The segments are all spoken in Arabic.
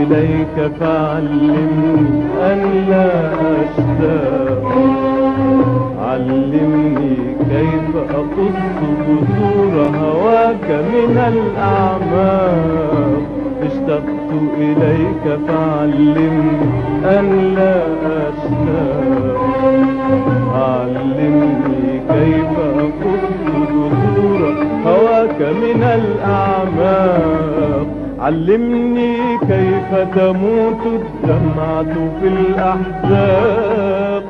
إليك فعلمني أن لا أشتاق. علمني كيف أقص جذور هواك من الأعماق. اشتقت إليك فعلمني أن لا أشتاق. علمني كيف أقص جذور هواك من الأعماق. علمني كيف تموت الدمعة في الأحزاب.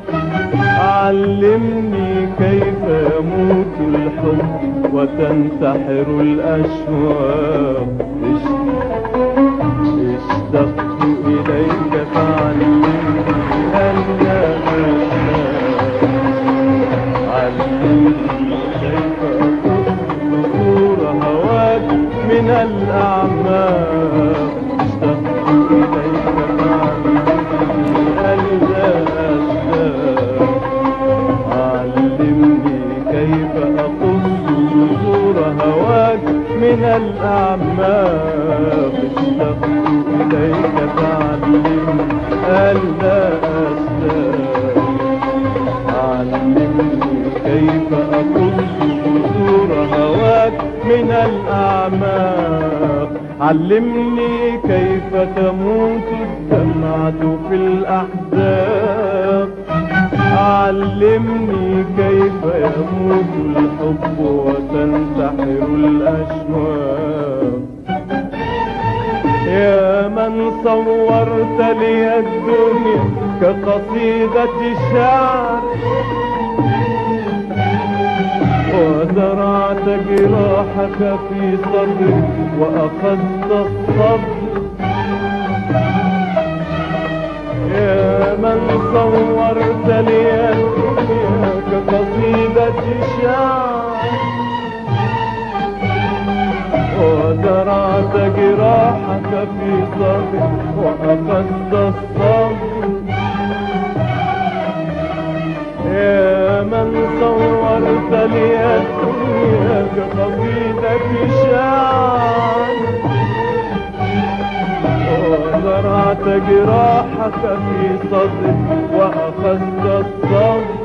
علمني كيف يموت الحب وتنتحر الأشواق. اشتقت إليك فعلمني أن لا أشتاق. علمني كيف أقص جذور هواك من الأعماق. اشتقت إليك فعلمني أن لا أشتاق. علمني كيف أقص جذور هواك من الأعماق. اشتقت إليك فعلمني أن لا أشتاق. علمني كيف أقص جذور هواك من الأعماق. علمني كيف تموت الدمعة في الأحزاب. علمني كيف يموت الحب وتنتحر الأشواق. يا من صورت لي الدنيا كقصيدة شعر، وزرعت جراحك في صدري وأخذت الصبر. يا من صورت لي الدنيا كقصيدة شعر، وزرعت جراحك في صدري وأخذت الصبر. يا من صورت لي الدنيا كقصيدة شعر، وزرعت جراحك في صدري وأخذت الصبر.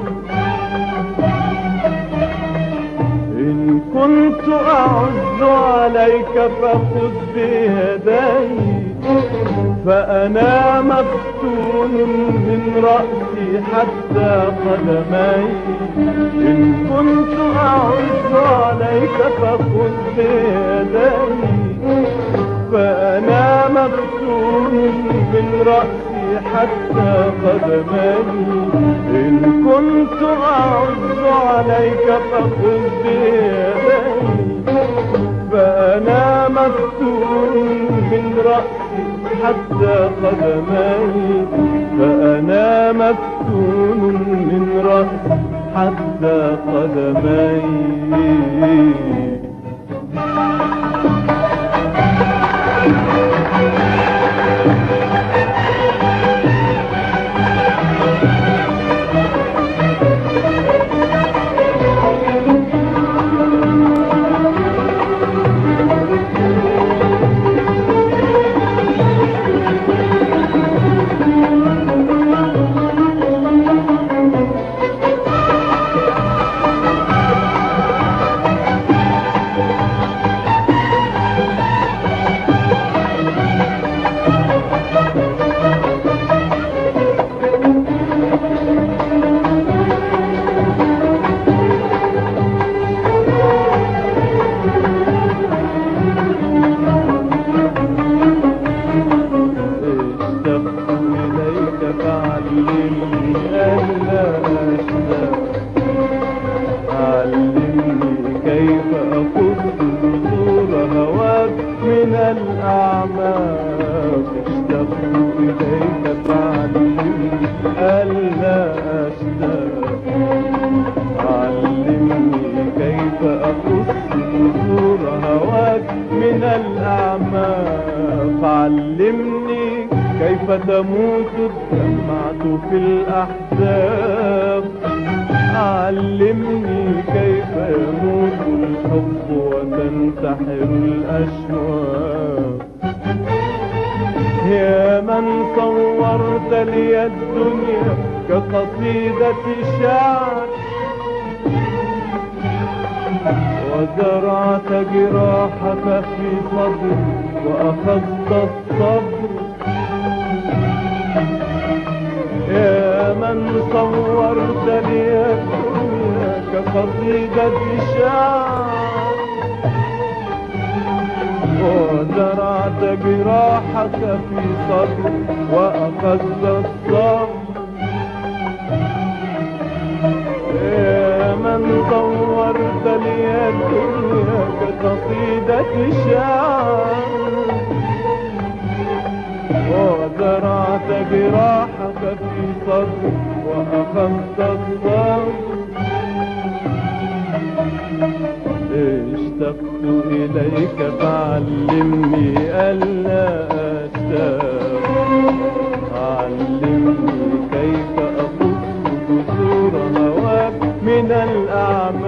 إن كنت أعز عليك فخذ بيدي، فأنا مفتون من رأسي حتى قدمي. إن كنت أعز عليك فخذ بيدي، فأنا مفتون من رأسي حتى قدمي. إن كنت أعز عليك فخذ بيدي، فأنا مفتون من رأسي حتى قدمي. فأنا مفتون من رأسي حتى قدمي. الأعماق اشتقت إليك فعلمني ألا أشتاق. علمني كيف أقص جذور هواك من الأعماق. علمني كيف تموت الدمعة في الأحزاب. علمني كيف يموت الحب وتنتحر الأشواق. لي الدنيا كقصيدة شعر، وزرعت جراحك في صدري وأخذت الصبر. يا من صورت لي الدنيا كقصيدة شعر، وزرعت جراحك في صدري وأخذت الصبر. يا من صورت لي الدنيا كقصيدة شعر، وزرعت جراحك في صدري وأخذت الصبر. اشتقت إليك فعلمني ألا أشتاق، علمني كيف أقص جسور هواك من الأعماق.